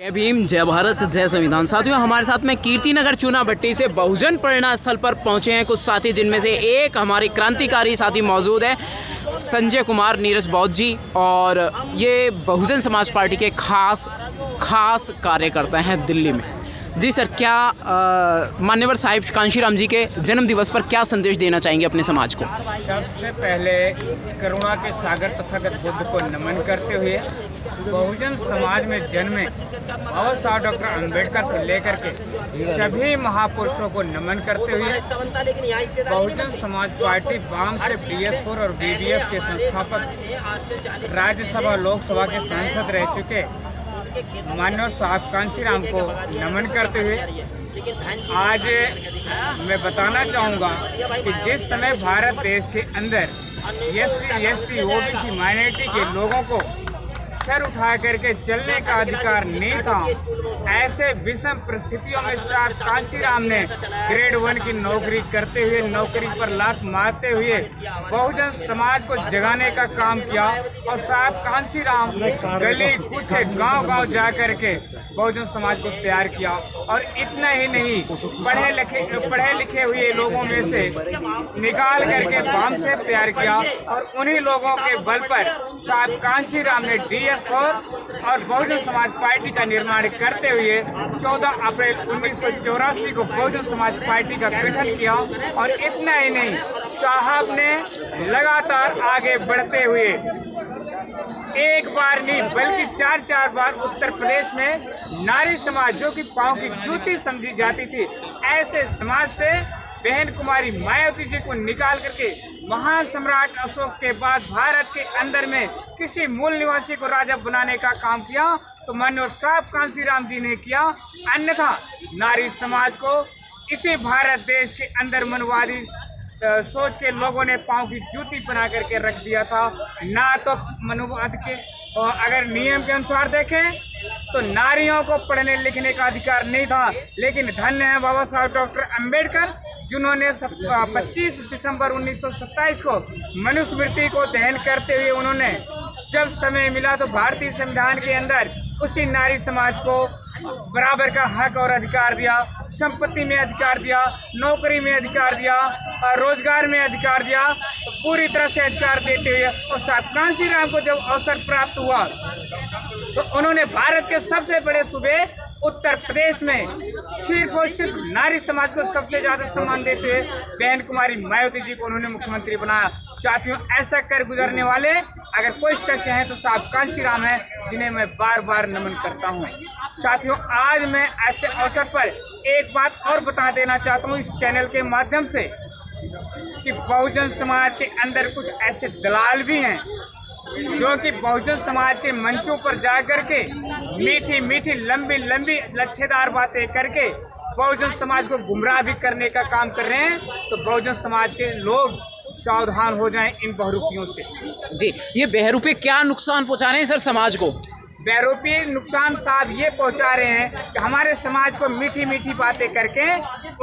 जय भीम, जय भारत, जय संविधान। साथियों, हमारे साथ में कीर्तिनगर चूनाभट्टी से बहुजन प्रेरणा स्थल पर पहुंचे हैं कुछ साथी, जिनमें से एक हमारे क्रांतिकारी साथी मौजूद है, संजय कुमार नीरज बौद्ध जी, और ये बहुजन समाज पार्टी के खास कार्यकर्ता हैं दिल्ली में। जी सर, क्या मान्यवर साहिब कांशीराम जी के जन्म दिवस पर क्या संदेश देना चाहेंगे अपने समाज को? सबसे पहले करुणा के सागर तथागत बुद्ध को नमन करते हुए बहुजन समाज में जन्मे बाबा साहब डॉक्टर अम्बेडकर से लेकर के सभी महापुरुषों को नमन करते हुए बहुजन समाज पार्टी वाम से PS4 और BDF के संस्थापक, राज्यसभा लोकसभा के सांसद रह चुके मान्यवर साहब कांशीराम को नमन करते हुए आज मैं बताना चाहूँगा कि जिस समय भारत देश के अंदर SC, ST, OBC माइनॉरिटी के लोगों को सर उठा करके चलने का अधिकार नहीं था, ऐसे विषम परिस्थितियों में साहब कांशीराम ने ग्रेड 1 की नौकरी करते हुए, नौकरी पर लात मारते हुए बहुजन समाज को जगाने का काम किया। और साहब कांशीराम गली कुछ गांव-गांव जा करके बहुजन समाज को तैयार किया। और इतना ही नहीं, पढ़े लिखे हुए लोगों में से निकाल करके वाम से तैयार किया, और उन्हीं लोगों के बल पर साहब कांशीराम ने और बहुजन समाज पार्टी का निर्माण करते हुए 14 अप्रैल 1984 को बहुजन समाज पार्टी का गठन किया। और इतना ही नहीं, साहब ने लगातार आगे बढ़ते हुए एक बार नहीं बल्कि 4 बार उत्तर प्रदेश में नारी समाज, जो कि पांव की जूती समझी जाती थी, ऐसे समाज से बहन कुमारी मायावती जी को निकाल करके महान सम्राट अशोक के बाद भारत के अंदर में किसी मूल निवासी को राजा बनाने का काम किया तो मान्यवर साहब कांशीराम जी ने किया। अन्यथा नारी समाज को इसी भारत देश के अंदर मनवादी सोच के लोगों ने पांव की जूती बना करके रख दिया था। ना तो मनुवाद के अगर नियम के अनुसार देखें तो नारियों को पढ़ने लिखने का अधिकार नहीं था, लेकिन धन्य है बाबा साहब डॉक्टर अम्बेडकर, जिन्होंने 25 दिसंबर 1927 को मनुस्मृति को दहन करते हुए उन्होंने जब समय मिला तो भारतीय संविधान के अंदर उसी नारी समाज को बराबर का हक और अधिकार दिया, संपत्ति में अधिकार दिया, नौकरी में अधिकार दिया, रोजगार में अधिकार दिया, तो पूरी तरह से अधिकार देते हुए और साहब कांशीराम को जब अवसर प्राप्त हुआ तो उन्होंने भारत के सबसे बड़े सूबे उत्तर प्रदेश में सिर्फ और सिर्फ नारी समाज को सबसे ज्यादा सम्मान देते हुए बहन कुमारी मायावती जी को उन्होंने मुख्यमंत्री बनाया। साथियों, ऐसा कर गुजरने वाले अगर कोई शख्स हैं तो साहब कांशीराम है, जिन्हें मैं बार बार नमन करता हूं। साथियों, आज मैं ऐसे अवसर पर एक बात और बता देना चाहता हूं इस चैनल के माध्यम से कि बहुजन समाज के अंदर कुछ ऐसे दलाल भी हैं जो कि बहुजन समाज के मंचों पर जाकर के मीठी मीठी लंबी लंबी लच्छेदार बातें करके बहुजन समाज को गुमराह भी करने का काम कर रहे हैं। तो बहुजन समाज के लोग सावधान हो जाएं इन बहरूपियों से। जी, ये बहरूपे क्या नुकसान पहुंचा रहे हैं सर समाज को? बहरूपी नुकसान साहब ये पहुंचा रहे हैं कि हमारे समाज को मीठी मीठी बातें करके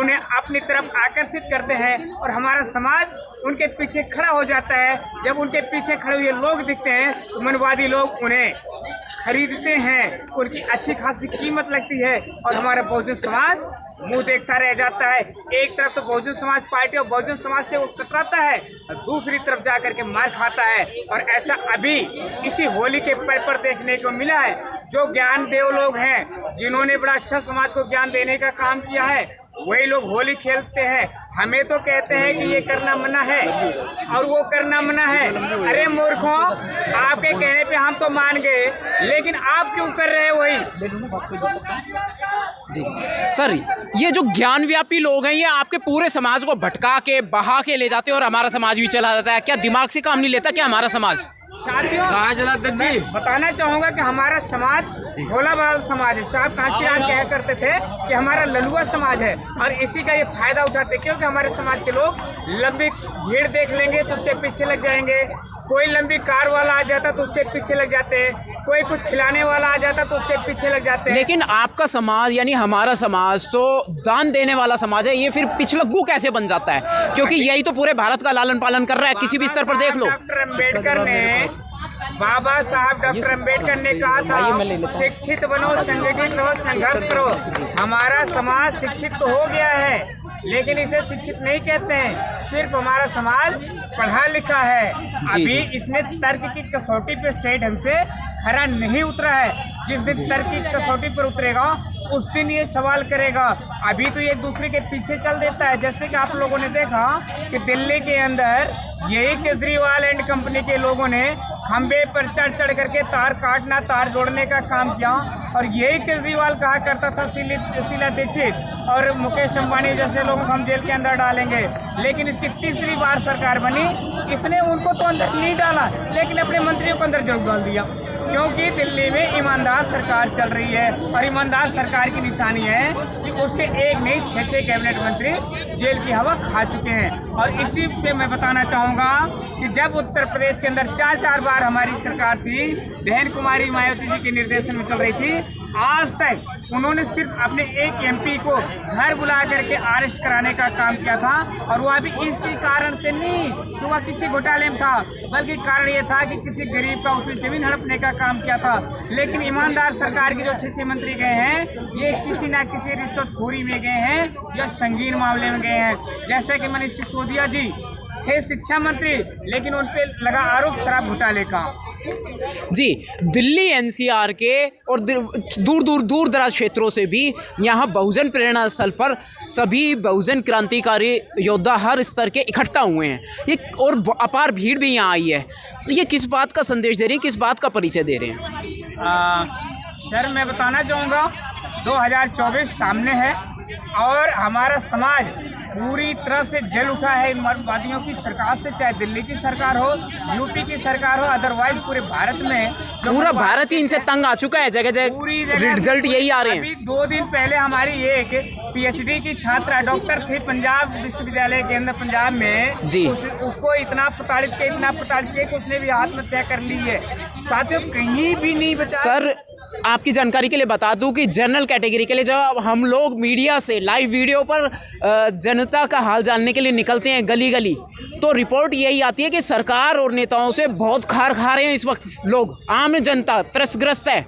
उन्हें अपनी तरफ आकर्षित करते हैं और हमारा समाज उनके पीछे खड़ा हो जाता है। जब उनके पीछे खड़े हुए लोग दिखते हैं तो मनवादी लोग उन्हें खरीदते हैं, उनकी अच्छी खासी कीमत लगती है और हमारा बहुजन समाज मुंह देखता रह जाता है। एक तरफ तो बहुजन समाज पार्टी और बहुजन समाज से वो कतराता है और दूसरी तरफ जाकर के मार खाता है। और ऐसा अभी इसी होली के पर्व पर देखने को मिला है। जो ज्ञान देव लोग हैं, जिन्होंने बड़ा अच्छा समाज को ज्ञान देने का काम किया है, वही लोग होली खेलते हैं। हमें तो कहते हैं कि ये करना मना है और वो करना मना है। अरे मूर्खों, आपके कहने पे हम तो मान गए, लेकिन आप क्यों कर रहे हैं वही? जी सर, ये जो ज्ञानव्यापी लोग हैं, ये आपके पूरे समाज को भटका के बहा के ले जाते हैं और हमारा समाज भी चला जाता है। क्या दिमाग से काम नहीं लेता क्या हमारा समाज? साथियों, मैं बताना चाहूँगा कि हमारा समाज भोला बाल समाज है। साहब कांशीराम कहा करते थे कि हमारा ललुआ समाज है और इसी का ये फायदा उठाते, क्योंकि हमारे समाज के लोग लंबी भीड़ देख लेंगे तो उसके पीछे लग जाएंगे। कोई लंबी कार वाला आ जाता तो उसके पीछे लग जाते हैं, कोई कुछ खिलाने वाला आ जाता तो उसके पीछे लग जाते हैं। लेकिन आपका समाज यानी हमारा समाज तो दान देने वाला समाज है, ये फिर पिछलग्गू कैसे बन जाता है? क्योंकि यही तो पूरे भारत का लालन पालन कर रहा है, किसी भी स्तर पर देख लो। डॉक्टर अम्बेडकर ने बाबा साहब डॉक्टर अम्बेडकर ने कहा था शिक्षित बनो, संगठित रहो, संघर्ष करो। हमारा समाज शिक्षित तो हो गया है, लेकिन इसे शिक्षित नहीं कहते हैं, सिर्फ हमारा समाज पढ़ा लिखा है। अभी इसने तर्क की कसौटी पे सही ढंग से खरा नहीं उतरा है। जिस दिन तर्क की कसौटी पर उतरेगा उस दिन ये सवाल करेगा। अभी तो एक दूसरे के पीछे चल देता है। जैसे कि आप लोगों ने देखा कि दिल्ली के अंदर यही केजरीवाल एंड कंपनी के लोगों ने खंबे पर चढ़ करके तार काटना, तार जोड़ने का काम किया। और यही केजरीवाल कहा करता था शीला दीक्षित और मुकेश अंबानी जैसे लोगों को हम जेल के अंदर डालेंगे। लेकिन इसकी तीसरी बार सरकार बनी, इसने उनको तो अंदर नहीं डाला, लेकिन अपने मंत्रियों को अंदर जरूर डाल दिया, क्योंकि दिल्ली में ईमानदार सरकार चल रही है। और ईमानदार सरकार की निशानी है कि उसके एक नहीं 6 कैबिनेट मंत्री जेल की हवा खा चुके हैं। और इसी पे मैं बताना चाहूँगा कि जब उत्तर प्रदेश के अंदर 4 बार हमारी सरकार थी, बहन कुमारी मायावती जी के निर्देशन में चल रही थी, आज तक उन्होंने सिर्फ अपने एक एमपी को घर बुला करके अरेस्ट कराने का काम किया था। और वह भी इसी कारण से नहीं कि वह किसी घोटाले में था, बल्कि कारण ये था कि किसी गरीब का उसने जमीन हड़पने का काम किया था। लेकिन ईमानदार सरकार के जो 6 मंत्री गए हैं, ये किसी ना किसी रिश्वतखोरी में गए हैं या संगीन मामले में गए हैं। जैसे कि मनीष सिसोदिया जी थे शिक्षा मंत्री, लेकिन उन पर लगा आरोप शराब घोटाले का। जी, दिल्ली एनसीआर के और दूर दराज क्षेत्रों से भी यहाँ बहुजन प्रेरणा स्थल पर सभी बहुजन क्रांतिकारी योद्धा हर स्तर के इकट्ठा हुए हैं। ये और अपार भीड़ भी यहाँ आई है। ये किस बात का संदेश दे रही है, किस बात का परिचय दे रहे हैं? सर, मैं बताना चाहूँगा 2024 सामने है और हमारा समाज पूरी तरह से जल उठा है इन माओवादियों की सरकार से, चाहे दिल्ली की सरकार हो, यूपी की सरकार हो, अदरवाइज पूरे भारत में पूरा भारत ही इनसे तंग आ चुका है। जगह जगह रिजल्ट यही आ रहे हैं। अभी 2 दिन पहले हमारी एक पीएचडी की छात्रा डॉक्टर थी पंजाब विश्वविद्यालय के अंदर पंजाब में जी, उसको इतना प्रताड़ित किया कि उसने भी आत्महत्या कर ली है। साथियों, कहीं भी नहीं बचा। सर, आपकी जानकारी के लिए बता दूं कि जनरल कैटेगरी के लिए जब हम लोग मीडिया से लाइव वीडियो पर जनता का हाल जानने के लिए निकलते हैं गली गली, तो रिपोर्ट यही आती है कि सरकार और नेताओं से बहुत खार खा रहे हैं इस वक्त लोग, आम जनता त्रस्तग्रस्त है।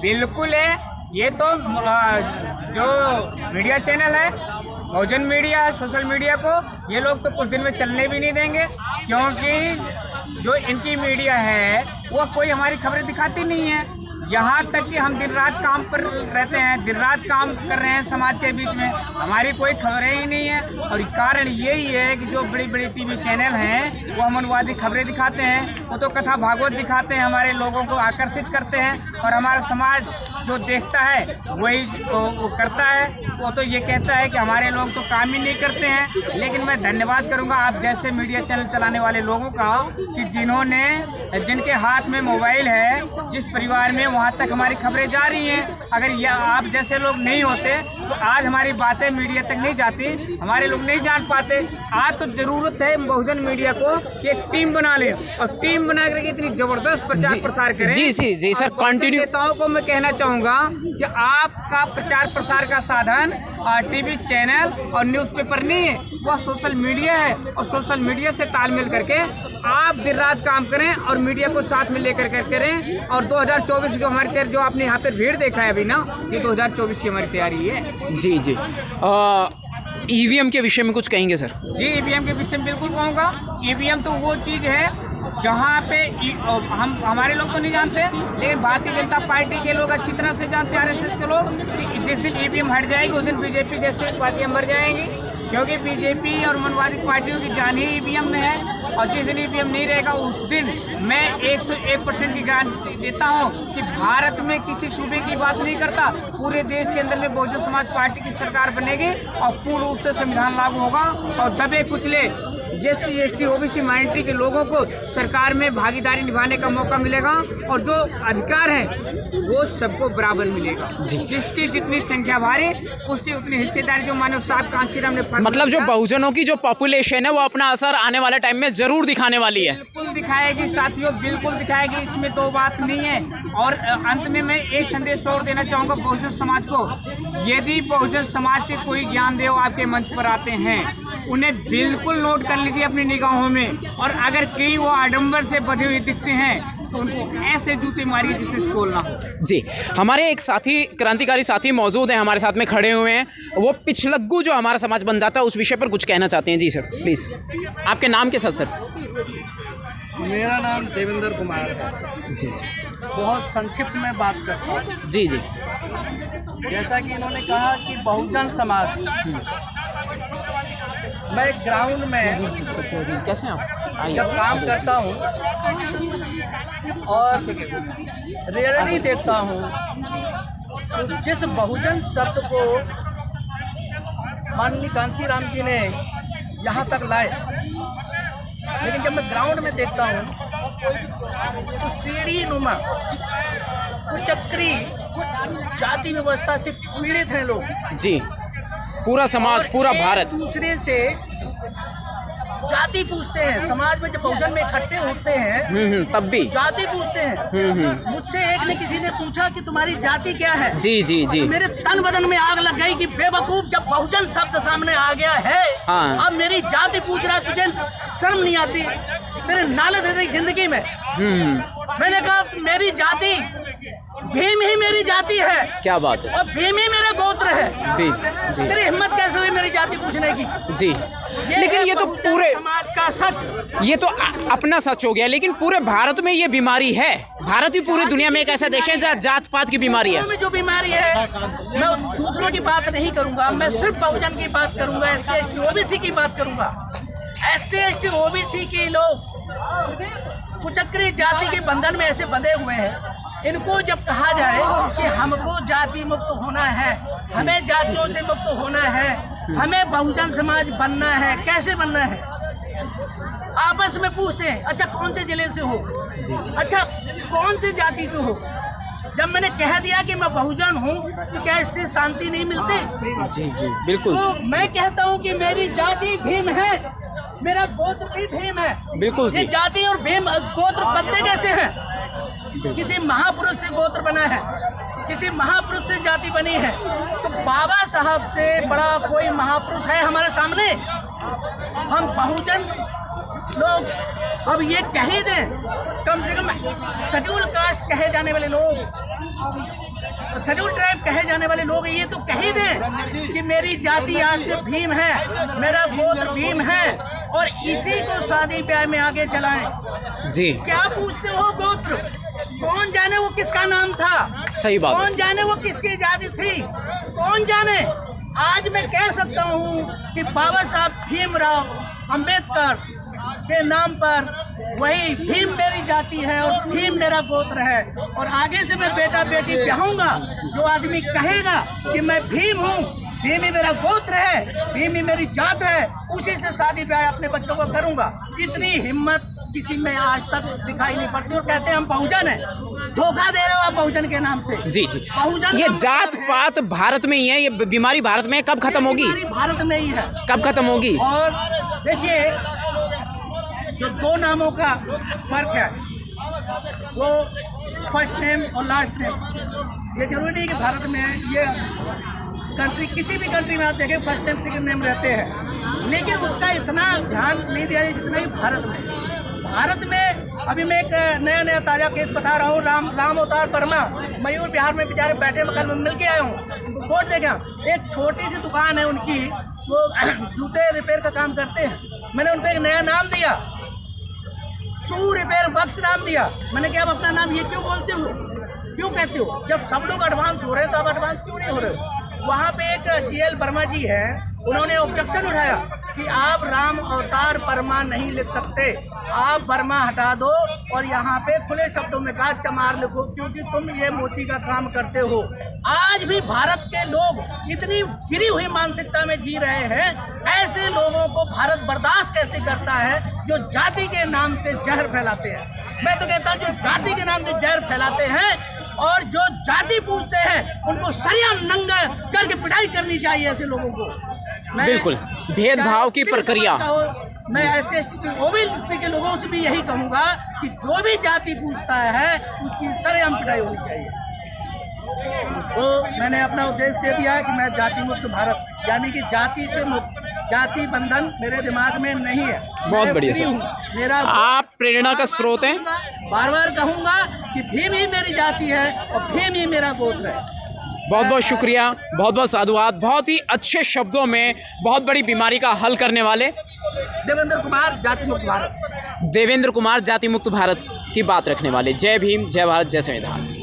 बिल्कुल है। ये तो जो मीडिया चैनल है, बहुजन मीडिया है, सोशल मीडिया को ये लोग तो कुछ दिन में चलने भी नहीं देंगे, क्योंकि जो इनकी मीडिया है वो कोई हमारी खबरें दिखाती नहीं है। यहाँ तक कि हम दिन रात काम पर रहते हैं, दिन रात काम कर रहे हैं समाज के बीच में, हमारी कोई खबरें ही नहीं है। और कारण यही है कि जो बड़ी बड़ी टीवी चैनल हैं वो मनवादी खबरें दिखाते हैं, वो तो कथा भागवत दिखाते हैं, हमारे लोगों को आकर्षित करते हैं। और हमारा समाज जो देखता है वही वो करता है। वो तो ये कहता है कि हमारे लोग तो काम ही नहीं करते हैं। लेकिन मैं धन्यवाद करूँगा आप जैसे मीडिया चैनल चलाने वाले लोगों का कि जिनके हाथ में मोबाइल है, जिस परिवार में वहाँ तक हमारी खबरें जा रही हैं। अगर यह आप जैसे लोग नहीं होते तो आज हमारी बातें मीडिया तक नहीं जाती, हमारे लोग नहीं जान पाते। आज तो जरूरत है बहुजन मीडिया को कि एक टीम बना ले और टीम बना करके इतनी जबरदस्त प्रचार प्रसार करें। जी सर, कंटिन्यू। नेताओं को मैं कहना चाहूँगा कि आपका प्रचार प्रसार का साधन टीवी चैनल और न्यूज़पेपर नहीं है, वह सोशल मीडिया है। और सोशल मीडिया से तालमेल करके आप दिन रात काम करें और मीडिया को साथ में लेकर करें। और 2024 जो हमारी तैयारी, जो आपने यहाँ पे भीड़ देखा है अभी ना, ये 2024 की हमारी तैयारी है। जी ईवीएम के विषय में कुछ कहेंगे सर? जी, ईवीएम के विषय में बिल्कुल कहूँगा। ईवीएम तो वो चीज़ है जहाँ पे हमारे लोग तो नहीं जानते, लेकिन भारतीय जनता पार्टी के लोग अच्छी तरह से जानते हैं, आरएसएस के लोग। जिस दिन ईवीएम हट जाएगी उस दिन बीजेपी जैसी पार्टियाँ मर जाएंगी, क्योंकि बीजेपी और मनवादी पार्टियों की जान ही ईवीएम में है। और जिस दिन ईवीएम नहीं रहेगा उस दिन मैं 101% की गारंटी देता हूँ कि भारत में किसी सूबे की बात नहीं करता, पूरे देश के अंदर में बहुजन समाज पार्टी की सरकार बनेगी और पूर्ण रूप से संविधान लागू होगा और दबे कुचले SC ST OBC माइनॉरिटी के लोगों को सरकार में भागीदारी निभाने का मौका मिलेगा और जो अधिकार है वो सबको बराबर मिलेगा। जिसकी जितनी संख्या भारी उसकी उतनी हिस्सेदारी, जो मानव साहब कांशीराम ने मतलब जो बहुजनों की जो पॉपुलेशन है वो अपना असर आने वाले टाइम में जरूर दिखाने वाली है। बिल्कुल दिखाएगी साथियों, बिल्कुल दिखाएगी, इसमें दो बात नहीं है। और अंत में मैं एक संदेश और देना चाहूँगा बहुजन समाज को। यदि बहुजन समाज से कोई ज्ञानदेव आपके मंच पर आते हैं, उन्हें बिल्कुल नोट कर लीजिए अपनी निगाहों में। और अगर कहीं वो आडंबर से बधे हुए दिखते हैं तो उनको ऐसे जूते मारिए जिसमें शोल ना हो। जी, हमारे एक साथी, क्रांतिकारी साथी मौजूद हैं, हमारे साथ में खड़े हुए हैं। वो पिछलग्गू जो हमारा समाज बन जाता है उस विषय पर कुछ कहना चाहते हैं। जी सर, प्लीज़ आपके नाम के साथ सर। मेरा नाम देवेंद्र कुमार है। जी बहुत संक्षिप्त में बात करता हूँ। जी जी जैसा कि इन्होंने कहा कि बहुजन समाज, मैं ग्राउंड में कैसे हैं आप? जब काम करता हूँ और रियलिटी देखता हूँ तो जिस बहुजन शब्द को माननीय कांशीराम जी ने यहाँ तक लाए, लेकिन जब मैं ग्राउंड में देखता हूँ तो सीढ़ी नुमा कुचक्री जाति व्यवस्था से पीड़ित हैं लोग। जी, पूरा समाज, पूरा भारत दूसरे से जाति पूछते हैं। समाज में जब बहुजन में इकट्ठे होते हैं तब भी जाति पूछते हैं। मुझसे एक ने किसी ने पूछा कि तुम्हारी जाति क्या है। जी जी जी, मेरे तन बदन में आग लग गई कि बेवकूफ, जब बहुजन शब्द सामने आ गया है, हाँ। अब मेरी जाति पूछ रहा है, तुझे शर्म नहीं आती? तेरे नाले थे तेरी जिंदगी में। मैंने कहा मेरी जाति भीम ही मेरी जाति है। क्या बात है। और भीम ही मेरा गोत्र है। जी जी तेरी हिम्मत कैसे हुई मेरी जाति पूछने की? जी, लेकिन ये तो बहुजन पूरे समाज का सच, ये तो अपना सच हो गया, लेकिन पूरे भारत में ये बीमारी है। भारत ही पूरी दुनिया में एक ऐसा देश है जहाँ जात पात की बीमारी है। में जो बीमारी है, मैं दूसरों की बात नहीं करूंगा, मैं सिर्फ बहुजन की बात करूंगा, SC ST OBC की बात करूंगा। SC ST OBC के लोग कुचक्री जाति के बंधन में ऐसे बंधे हुए हैं। इनको जब कहा जाए कि हमको जाति मुक्त होना है, हमें जातियों से मुक्त होना है, हमें बहुजन समाज बनना है, कैसे बनना है? आपस में पूछते हैं, अच्छा कौन से जिले से हो, अच्छा कौन से जाति के हो। जब मैंने कह दिया कि मैं बहुजन हूँ तो क्या इससे शांति नहीं मिलती? जी जी बिल्कुल। तो मैं कहता हूँ कि मेरी जाति भीम है, मेरा गोत्र भी भीम है। बिल्कुल ये जी। जाति और भीम गोत्र बनते कैसे हैं? किसी महापुरुष से गोत्र बना है, किसी महापुरुष से जाति बनी है। तो बाबा साहब से बड़ा कोई महापुरुष है हमारे सामने? हम बहुजन लोग अब ये कह ही दें, कम से कम शेड्यूल कास्ट कहे जाने वाले लोग, शेड्यूल ट्राइब कहे जाने वाले लोग ये तो कह ही दें कि मेरी जाति आज से भीम है, मेरा गोत्र भीम है, और इसी को शादी ब्याह में आगे चलाएं। जी, क्या पूछते हो गोत्र? कौन जाने वो किसका नाम था? सही बात है। कौन जाने वो किसकी जाति थी? कौन जाने? आज मैं कह सकता हूँ कि बाबा साहब भीमराव अंबेडकर के नाम पर वही भीम मेरी जाति है और भीम मेरा गोत्र है। और आगे से मैं बेटा बेटी ब्याहूंगा, जो आदमी कहेगा कि मैं भीम हूँ, भीम ही मेरा गोत्र है, भीम ही मेरी जात है, उसी से शादी ब्याह अपने बच्चों को करूंगा। इतनी हिम्मत किसी में आज तक दिखाई नहीं पड़ती। और कहते हैं हम बहुजन हैं। धोखा दे रहे हो आप बहुजन के नाम से। जी जी, बहुजन ये का जात मतलब है, पात भारत में ही है, ये बीमारी भारत में है। कब खत्म होगी? बीमारी भारत में ही है। कब खत्म होगी? और देखिए, जो दो नामों का फर्क है वो फर्स्ट नेम और लास्ट नेम। ये जरूरी नहीं कि भारत में ये कंट्री, किसी भी कंट्री में आप देखें फर्स्ट नेम सेकंड नेम रहते हैं, लेकिन उसका इतना ध्यान नहीं दिया जितना कि भारत में। भारत में अभी मैं एक नया ताज़ा केस बता रहा हूँ। राम अवतार वर्मा मयूर बिहार में बेचारे बैठे, मकान में मिल के आया हूँ, उनको कोर्ट देखा। एक छोटी सी दुकान है उनकी, वो जूते रिपेयर का काम करते हैं। मैंने उनको एक नया नाम दिया, शू रिपेयर वर्क्स नाम दिया। मैंने कहा आप अपना नाम ये क्यों बोलते हो, क्यों कहते हो? जब सब लोग एडवांस हो रहे हैं तो आप एडवांस क्यों नहीं हो रहे? वहाँ पे एक DL वर्मा जी है, उन्होंने ऑब्जेक्शन उठाया कि आप राम अवतार वर्मा नहीं लिख सकते, आप वर्मा हटा दो और यहाँ पे खुले शब्दों में कहा चमार लिखो, क्योंकि तुम ये मोती का काम करते हो। आज भी भारत के लोग इतनी गिरी हुई मानसिकता में जी रहे हैं। ऐसे लोगों को भारत बर्दाश्त कैसे करता है जो जाति के नाम से जहर फैलाते हैं? मैं तो कहता हूँ जो जाति के नाम से जहर फैलाते हैं और जो जाति पूछते हैं उनको सरियाम नंगा करके पिटाई करनी चाहिए ऐसे लोगों को। बिल्कुल, भेदभाव की प्रक्रिया। मैं ऐसे OBC के लोगों से भी यही कहूँगा कि जो भी जाति पूछता है उसकी सरेआम पिटाई होनी चाहिए। तो मैंने अपना उद्देश्य दे दिया है कि मैं जाति मुक्त भारत, यानी कि जाति से मुक्त, जाति बंधन मेरे दिमाग में नहीं है। बहुत बढ़िया सर, मेरा आप प्रेरणा का स्रोत हैं। बार बार कहूँगा कि भीम ही मेरी जाति है और भीम ही मेरा गोत्र है। बहुत बहुत शुक्रिया, बहुत बहुत साधुवाद। बहुत ही अच्छे शब्दों में बहुत बड़ी बीमारी का हल करने वाले देवेंद्र कुमार, जाति मुक्त भारत। देवेंद्र कुमार, जाति मुक्त भारत की बात रखने वाले। जय भीम, जय भारत, जय संविधान।